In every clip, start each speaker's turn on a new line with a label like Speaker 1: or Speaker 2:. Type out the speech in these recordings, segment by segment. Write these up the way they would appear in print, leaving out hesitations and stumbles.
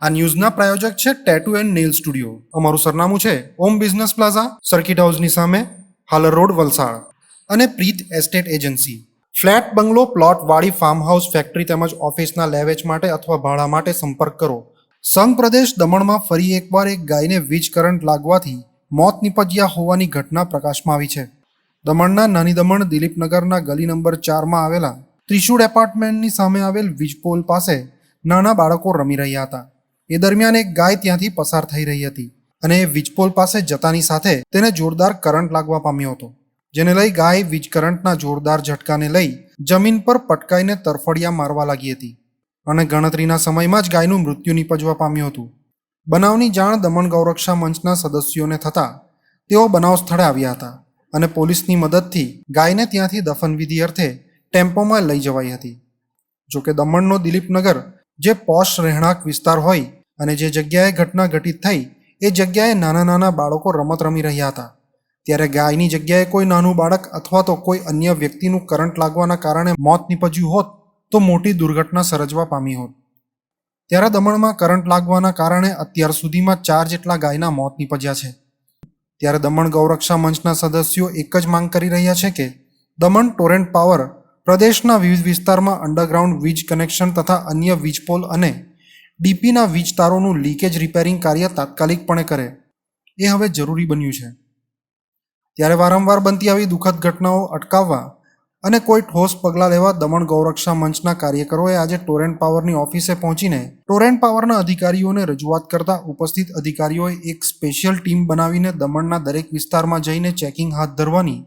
Speaker 1: આ ન્યૂઝના પ્રાયોજક છે tattoo and nail studio. અમારું સરનામું છે ઓમ બિઝનેસ પ્લાઝા, સર્કિટ હાઉસની સામે, હાલર રોડ, વલસાડ. અને પ્રીત એસ્ટેટ એજન્સી. ફ્લેટ, બંગલો, પ્લોટ, વાડી, ફાર્મ હાઉસ, ફેક્ટરી તેમજ ઓફિસના લેવેચ માટે અથવા ભાડા માટે સંપર્ક કરો. સંઘ પ્રદેશ દમણમાં ફરી એકવાર એક ગાયને વીજ કરંટ લાગવાથી મોત નીપજ્યા હોવાની ઘટના પ્રકાશમાં આવી છે. દમણના નાની દમણ દિલીપનગરના ગલી નંબર 4માં આવેલા ત્રિશુળ એપાર્ટમેન્ટની સામે આવેલ વીજપોલ પાસે નાના બાળકો રમી રહ્યા હતા. એ દરમિયાન એક ગાય ત્યાંથી પસાર થઈ રહી હતી અને એ વીજપોલ પાસે જતાની સાથે તેને જોરદાર કરંટ લાગવા પામ્યો હતો, જેને લઈ ગાય વીજ કરંટના જોરદાર ઝટકાને લઈ જમીન પર પટકાઈને તરફડિયા મારવા લાગી હતી અને ગણતરીના સમયમાં જ ગાયનું મૃત્યુ નીપજવા પામ્યું હતું. બનાવની જાણ દમણ ગૌરક્ષા મંચના સદસ્યોને થતાં તેઓ બનાવ સ્થળે આવ્યા હતા અને પોલીસની મદદથી ગાયને ત્યાંથી દફનવિધિ અર્થે ટેમ્પોમાં લઈ જવાઈ હતી. જોકે દમણનો દિલીપનગર જે પોશ રહેણાંક વિસ્તાર હોય અને જે જગ્યાએ ઘટના ઘટિત થઈ એ જગ્યાએ નાના નાના બાળકો રમત રમી રહ્યા હતા, ત્યારે ગાયની જગ્યાએ કોઈ નાનું બાળક અથવા તો કોઈ અન્ય વ્યક્તિનું કરંટ લાગવાના કારણે મોત નીપજ્યું હોત તો મોટી દુર્ઘટના સર્જવા પામી હોત. ત્યારે દમણમાં કરંટ લાગવાના કારણે અત્યાર સુધીમાં 4 જેટલા ગાયના મોત નીપજ્યા છે. ત્યારે દમણ ગૌરક્ષા મંચના સદસ્યો એક જ માંગ કરી રહ્યા છે કે દમણ ટોરેન્ટ પાવર પ્રદેશના વિવિધ વિસ્તારમાં અંડરગ્રાઉન્ડ વીજ કનેક્શન તથા અન્ય વીજપોલ અને ડીપીના વીજ તારોનું લીકેજ રિપેરિંગ કાર્ય તાત્કાલિકપણે કરે, એ હવે જરૂરી બન્યું છે. ત્યારે વારંવાર બનતી આવી દુઃખદ ઘટનાઓ અટકાવવા અને કોઈ ઠોસ પગલાં લેવા દમણ ગૌરક્ષા મંચના કાર્યકરોએ આજે ટોરેન્ટ પાવરની ઓફિસે પહોંચીને ટોરેન્ટ પાવરના અધિકારીઓને રજૂઆત કરતા ઉપસ્થિત અધિકારીઓએ એક સ્પેશિયલ ટીમ બનાવીને દમણના દરેક વિસ્તારમાં જઈને ચેકિંગ હાથ ધરવાની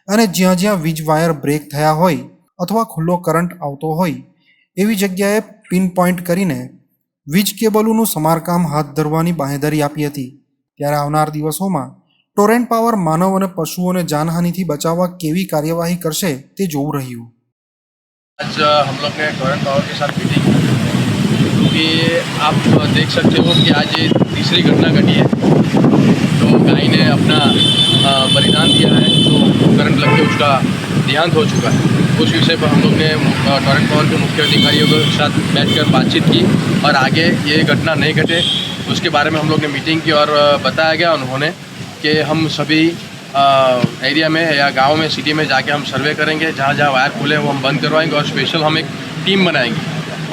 Speaker 1: અને જ્યાં જ્યાં વીજ વાયર બ્રેક થયા હોય અથવા ખુલ્લો કરંટ આવતો હોય એવી જગ્યાએ પિન પોઈન્ટ કરીને વીજ કેબલોનું સમારકામ હાથ ધરવાની બાંહેધરી આપી હતી. ત્યારે આવનાર દિવસોમાં ટોરેન્ટ પાવર માનવ અને પશુઓને જાનહાનિથી બચાવવા કેવી કાર્યવાહી કરશે તે જોવું રહ્યું.
Speaker 2: आज हम लोग ने टोरेंट पावर के साथ मीटिंग की क्योंकि आप देख सकते हो कि आज ये तीसरी घटना घटी है. तो गाय ने अपना बलिदान दिया है, जो करंट लग के उसका देहांत हो चुका है. उस विषय पर हम लोग ने टोरेंट पावर के मुख्य अधिकारियों के साथ बैठकर बातचीत की और आगे ये घटना नहीं घटे उसके बारे में हम लोग ने मीटिंग की और बताया गया उन्होंने कि हम सभी एरिया में या गांव में, सिटी में जाके हम सर्वे करेंगे, जहाँ जहाँ वायर खुले हैं वो हम बंद करवाएंगे और स्पेशल हम एक टीम बनाएंगे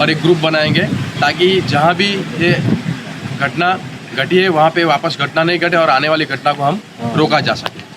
Speaker 2: और एक ग्रुप बनाएंगे ताकि जहाँ भी ये घटना घटी है वहाँ पे वापस घटना नहीं घटे और आने वाली घटना को हम रोका जा सके.